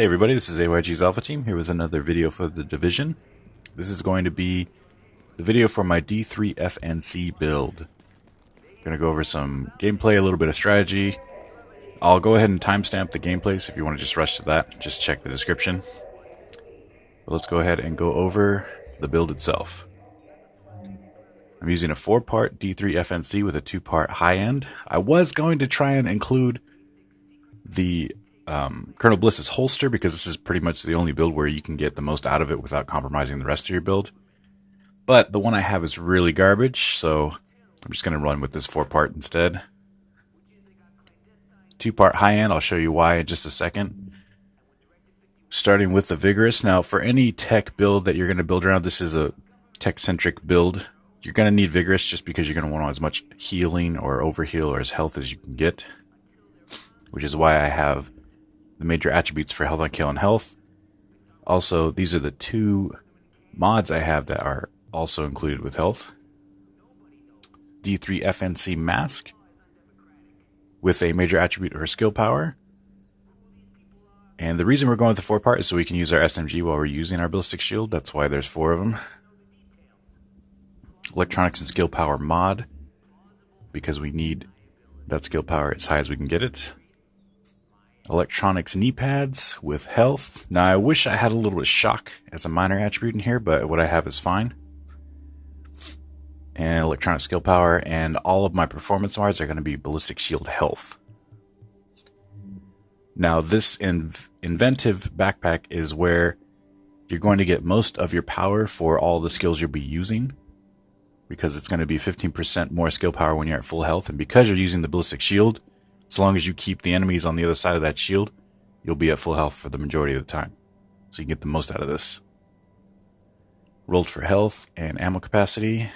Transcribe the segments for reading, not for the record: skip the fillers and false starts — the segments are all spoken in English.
Hey everybody, this is AYG's Alpha Team here with another video for the Division. This is going to be the video for my D3 FNC build. I'm going to go over some gameplay, a little bit of strategy. I'll go ahead and timestamp the gameplay, so if you want to just rush to that, just check the description. But let's go ahead and go over the build itself. I'm using a 4-part D3 FNC with a 2-part high-end. I was going to try and include the Colonel Bliss's holster, because this is pretty much the only build where you can get the most out of it without compromising the rest of your build. But the one I have is really garbage, so I'm just going to run with this 4-part instead. 2-part high-end, I'll show you why in just a second. Starting with the Vigorous. Now, for any tech build that you're going to build around, this is a tech-centric build. You're going to need Vigorous just because you're going to want as much healing or overheal or as health as you can get, which is why I have the major attributes for health on kill and health. Also, these are the 2 mods I have that are also included with health. D3 FNC Mask with a major attribute or skill power. And the reason we're going with the 4-part is so we can use our SMG while we're using our ballistic shield. That's why there's 4 of them. Electronics and skill power mod, because we need that skill power as high as we can get it. Electronics knee pads with health. Now, I wish I had a little bit of shock as a minor attribute in here, but what I have is fine. And electronic skill power, and all of my performance mods are going to be ballistic shield health. Now, this inventive backpack is where you're going to get most of your power for all the skills you'll be using, because it's going to be 15% more skill power when you're at full health, and because you're using the ballistic shield, as long as you keep the enemies on the other side of that shield, you'll be at full health for the majority of the time. So you can get the most out of this. Rolled for health and ammo capacity.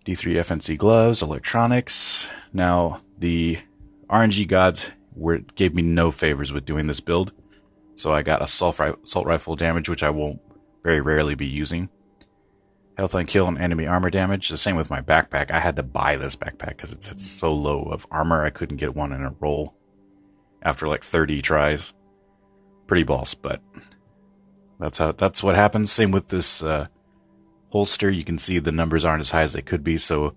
D3 FNC gloves, electronics. Now, the RNG gods gave me no favors with doing this build. So I got assault rifle damage, which I will very rarely be using. Health on kill and enemy armor damage. The same with my backpack. I had to buy this backpack because it's so low of armor. I couldn't get one in a roll after like 30 tries. Pretty boss, but that's what happens. Same with this holster. You can see the numbers aren't as high as they could be. So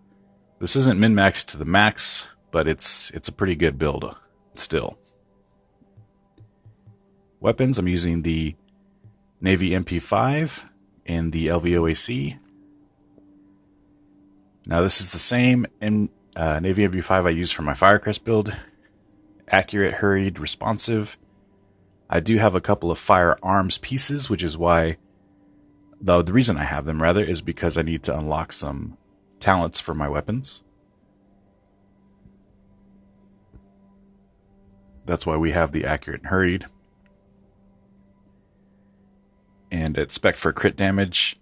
this isn't min-max to the max, but it's a pretty good build still. Weapons. I'm using the Navy MP5 and the LVOAC. Now, this is the same in Navy MP5 I use for my Firecrest build. Accurate, hurried, responsive. I do have a couple of firearms pieces, which is why, though the reason I have them rather, is because I need to unlock some talents for my weapons. That's why we have the accurate and hurried. And it's spec for crit damage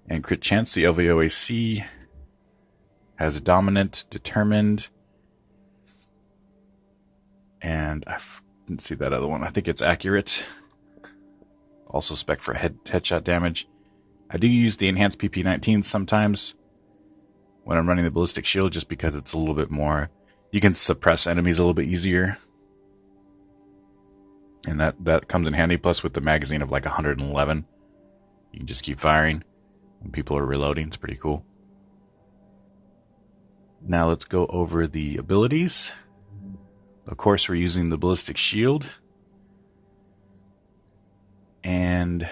and crit chance. The LVOAC has dominant, determined, and I didn't see that other one. I think it's accurate. Also spec for headshot damage. I do use the enhanced PP19 sometimes when I'm running the ballistic shield, just because it's a little bit more. You can suppress enemies a little bit easier, and that comes in handy. Plus, with the magazine of like 111, you can just keep firing when people are reloading. It's pretty cool. Now let's go over the abilities. Of course, we're using the ballistic shield. And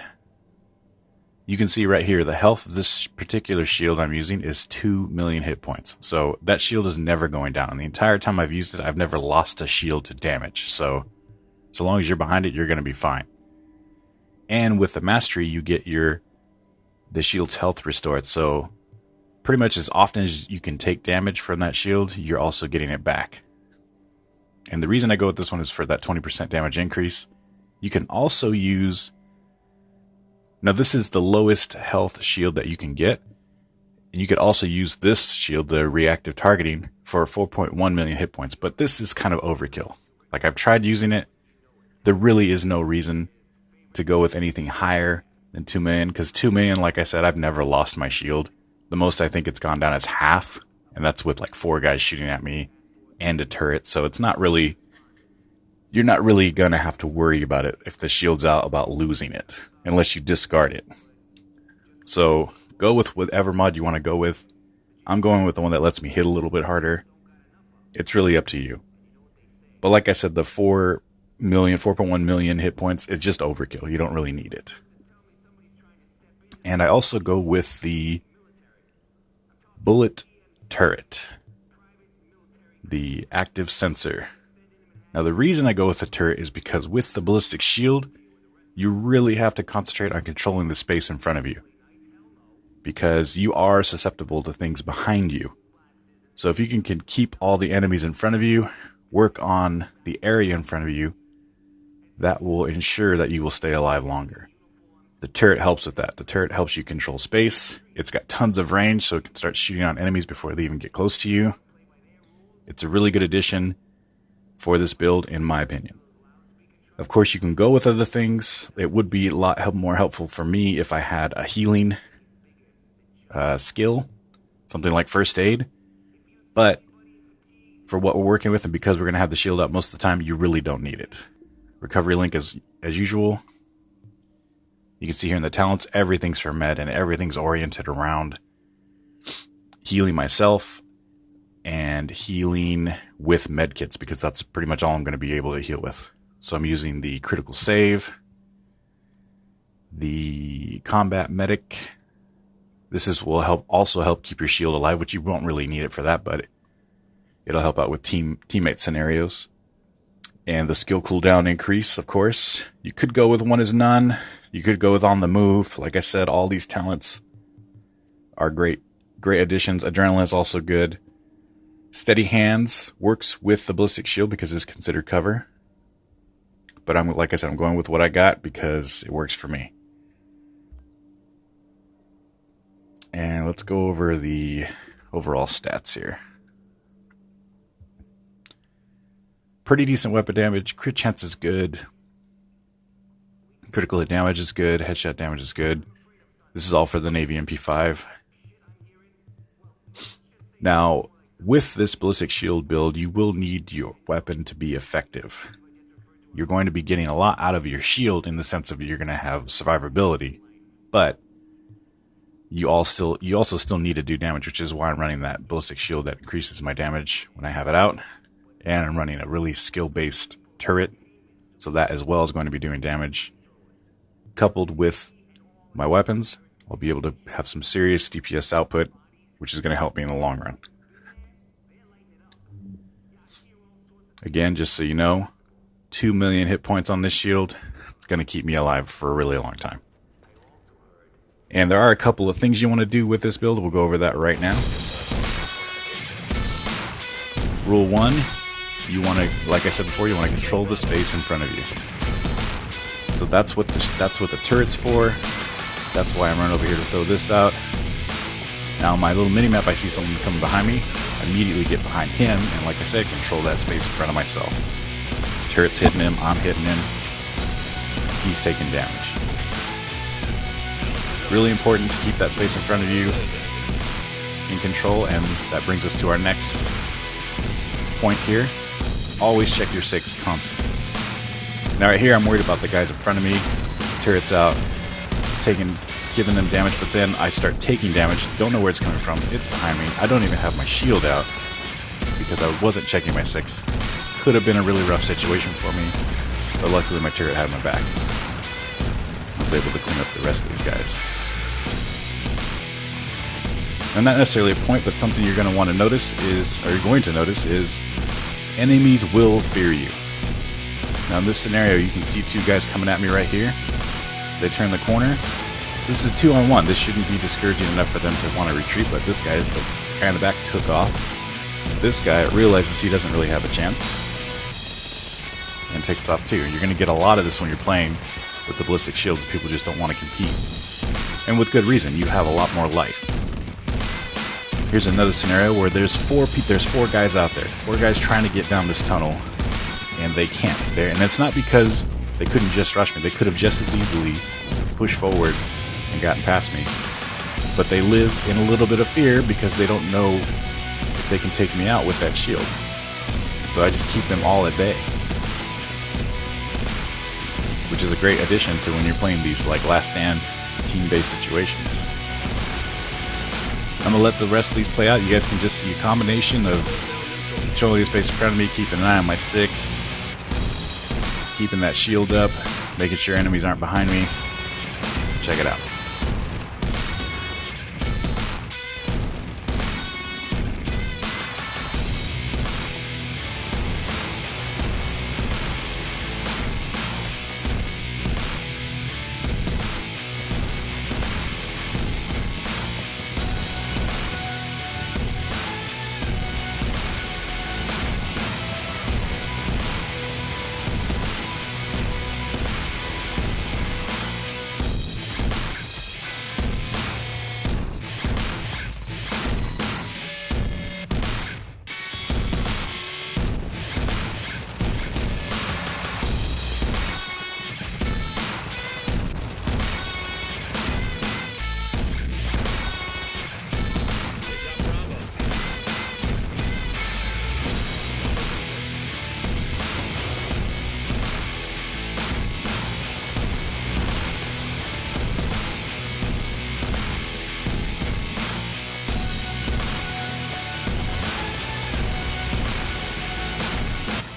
you can see right here, the health of this particular shield I'm using is 2 million hit points. So that shield is never going down. And the entire time I've used it, I've never lost a shield to damage. So long as you're behind it, you're going to be fine. And with the mastery, you get the shield's health restored. So pretty much as often as you can take damage from that shield, you're also getting it back. And the reason I go with this one is for that 20% damage increase. You can also use... Now, this is the lowest health shield that you can get. And you could also use this shield, the reactive targeting, for 4.1 million hit points. But this is kind of overkill. Like, I've tried using it. There really is no reason to go with anything higher than 2 million. Because 2 million, like I said, I've never lost my shield. The most I think it's gone down is half. And that's with like 4 guys shooting at me and a turret. So it's not really you're not really going to have to worry about it if the shield's out about losing it, unless you discard it. So go with whatever mod you want to go with. I'm going with the one that lets me hit a little bit harder. It's really up to you. But like I said, the 4.1 million hit points, it's just overkill. You don't really need it. And I also go with the bullet turret, the active sensor. Now the reason I go with the turret is because with the ballistic shield, you really have to concentrate on controlling the space in front of you, because you are susceptible to things behind you. So if you can keep all the enemies in front of you, work on the area in front of you, that will ensure that you will stay alive longer. The turret helps with that. The turret helps you control space. It's got tons of range, so it can start shooting on enemies before they even get close to you. It's a really good addition for this build, in my opinion. Of course, you can go with other things. It would be a lot more helpful for me if I had a healing skill, something like first aid. But for what we're working with, and because we're going to have the shield up most of the time, you really don't need it. Recovery link as usual. You can see here in the talents, everything's for med, and everything's oriented around healing myself and healing with med kits, because that's pretty much all I'm going to be able to heal with. So I'm using the critical save, the combat medic. This will also help keep your shield alive, which you won't really need it for that, but it'll help out with teammate scenarios. And the skill cooldown increase, of course. You could go with one is none. You could go with on the move. Like I said, all these talents are great additions. Adrenaline is also good. Steady hands works with the ballistic shield because it's considered cover. But like I said, I'm going with what I got because it works for me. And let's go over the overall stats here. Pretty decent weapon damage. Crit chance is good. Critical hit damage is good. Headshot damage is good. This is all for the Navy MP5. Now, with this ballistic shield build, you will need your weapon to be effective. You're going to be getting a lot out of your shield in the sense of you're going to have survivability, but you also still need to do damage, which is why I'm running that ballistic shield that increases my damage when I have it out. And I'm running a really skill-based turret, so that as well is going to be doing damage. Coupled with my weapons, I'll be able to have some serious DPS output, which is going to help me in the long run. Again, just so you know, 2 million hit points on this shield. It's going to keep me alive for a really long time. And there are a couple of things you want to do with this build. We'll go over that right now. Rule 1, you want to, like I said before, you want to control the space in front of you. So that's what the turret's for. That's why I'm running over here to throw this out. Now my little mini-map, I see someone coming behind me. I immediately get behind him, and like I said, control that space in front of myself. Turret's hitting him, I'm hitting him. He's taking damage. Really important to keep that space in front of you in control, and that brings us to our next point here. Always check your 6 constantly. Now right here I'm worried about the guys in front of me. Turret's out, giving them damage, but then I start taking damage. Don't know where it's coming from. It's behind me. I don't even have my shield out because I wasn't checking my 6. Could have been a really rough situation for me, but luckily my turret had my back. I was able to clean up the rest of these guys. And not necessarily a point, but something you're going to want to notice is, or you're going to notice is, enemies will fear you. Now in this scenario, you can see 2 guys coming at me right here. They turn the corner. This is a 2-on-1. This shouldn't be discouraging enough for them to want to retreat, but this guy, the guy in the back, took off. This guy realizes he doesn't really have a chance and takes off too. You're going to get a lot of this when you're playing with the ballistic shields. People just don't want to compete. And with good reason. You have a lot more life. Here's another scenario where there's 4 guys out there. 4 guys trying to get down this tunnel, and they can't. And it's not because they couldn't just rush me. They could have just as easily pushed forward and gotten past me. But they live in a little bit of fear because they don't know if they can take me out with that shield. So I just keep them all at bay. which is a great addition to when you're playing these like last stand team-based situations. I'm gonna let the rest of these play out. You guys can just see a combination of controlling the space in front of me, keeping an eye on my 6, keeping that shield up, making sure enemies aren't behind me. Check it out.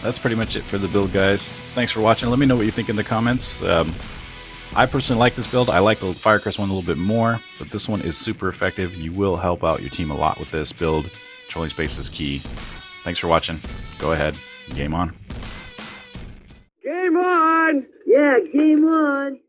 That's pretty much it for the build, guys. Thanks for watching. Let me know what you think in the comments. I personally like this build. I like the Firecrest one a little bit more, but this one is super effective. You will help out your team a lot with this build. Controlling space is key. Thanks for watching. Go ahead. Game on. Game on! Yeah, game on!